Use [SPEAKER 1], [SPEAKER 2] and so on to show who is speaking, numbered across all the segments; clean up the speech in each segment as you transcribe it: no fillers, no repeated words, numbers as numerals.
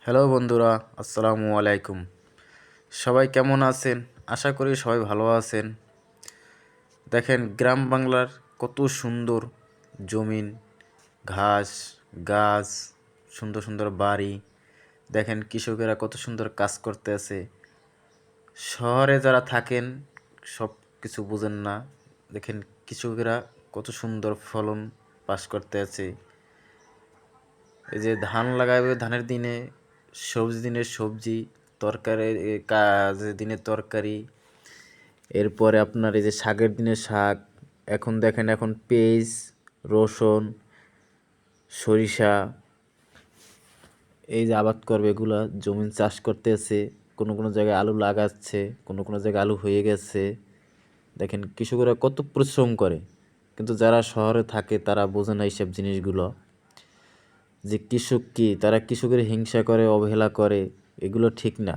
[SPEAKER 1] Hello বন্ধুরা, আসসালামু আলাইকুম। সবাই কেমন আছেন? আশা করি সবাই ভালো আছেন। দেখেন গ্রাম বাংলার কত সুন্দর জমিন, ঘাস, গাছ, সুন্দর সুন্দর বাড়ি। দেখেন কৃষকেরা কত সুন্দর কাজ করতে আছে। শহরে যারা থাকেন সব কিছু বুঝেন না। দেখেন কৃষকেরা কত সুন্দর ফলন পাস করতে আছে। এই যে ধান লাগাবে, ধানের দিনে সবজি, দিনের সবজি, তরকারি কাজের দিনে তরকারি, এরপরে আপনার এই যে শাকের দিনে শাক। এখন দেখেন, এখন পেঁয়াজ, রসুন, সরিষা এই যে আবাদ করবে, এগুলা জমিন চাষ করতেছে। কোনো কোনো জায়গায় আলু লাগাচ্ছে, কোনো কোনো জায়গায় আলু হয়ে গেছে। দেখেন কৃষকরা কত পরিশ্রম করে, কিন্তু যারা শহরে থাকে তারা বোঝে না এইসব জিনিসগুলো। যে কৃষক কি, তারা কৃষকের হিংসা করে, অবহেলা করে, এগুলো ঠিক না।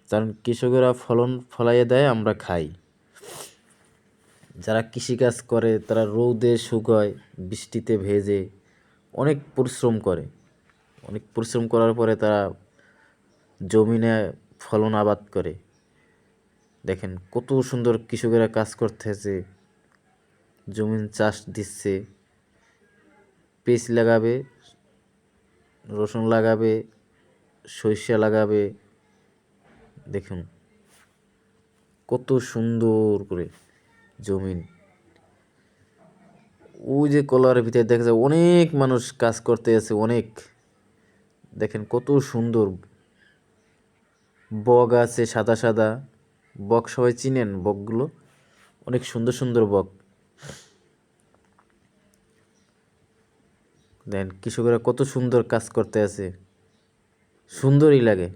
[SPEAKER 1] কারণ কৃষকেরা ফলন ফলাইয়ে দেয়, আমরা খাই। যারা কৃষিকাজ করে তারা রৌদে শুকায়, বৃষ্টিতে ভেজে অনেক পরিশ্রম করে। অনেক পরিশ্রম করার পরে তারা জমিনে ফলন আবাদ করে। দেখেন কত সুন্দর কৃষকেরা কাজ করতেছে, জমিন চাষ দিচ্ছে। পেঁয়াজ লাগাবে, রসুন লাগাবে, সরিষা লাগাবে। দেখুন কত সুন্দর করে জমিন। ওই যে কলার ভিতরে দেখা যায় অনেক মানুষ কাজ করতে আছে, অনেক। দেখেন কত সুন্দর বক আছে, সাদা সাদা বক। সবাই চিনেন বকগুলো? অনেক সুন্দর সুন্দর বক। দেখেন কৃষকেরা কত সুন্দর কাজ করতে আছে, সুন্দরই লাগে।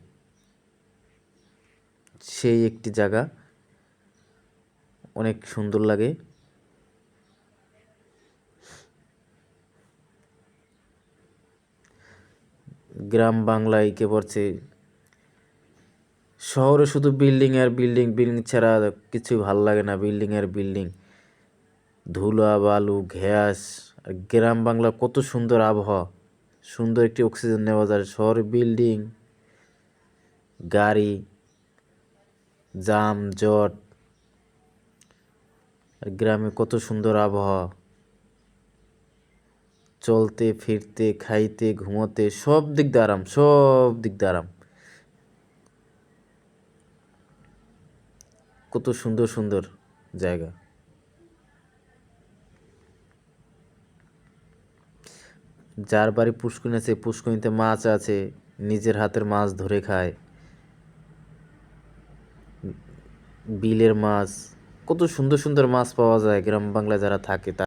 [SPEAKER 1] সেই একটি জায়গা, অনেক সুন্দর লাগে। গ্রাম বাংলায় কে পড়ছে, শহরে শুধু বিল্ডিং আর বিল্ডিং, বিল্ডিং ছাড়া কিছু ভাল লাগে না। বিল্ডিং আর বিল্ডিং, ধুলা বালু ঘ্যাস। আর গ্রাম বাংলা কত সুন্দর আবহাওয়া, সুন্দর একটি অক্সিজেন নেওয়া যায়। শহরে বিল্ডিং, গাড়ি, জাম জট। আর গ্রামে কত সুন্দর আবহাওয়া, চলতে ফিরতে, খাইতে, ঘুমোতে, সব দিক দিয়ে আরাম, সব দিক দিয়ে আরাম। কত সুন্দর সুন্দর জায়গা। যার বাড়ি পুষ্করিণী আছে, পুষ্করিণীতে মাছ আছে, নিজের হাতের মাছ ধরে খায়। বিলের মাছ, কত সুন্দর সুন্দর মাছ পাওয়া যায় গ্রাম বাংলায় যারা থাকে।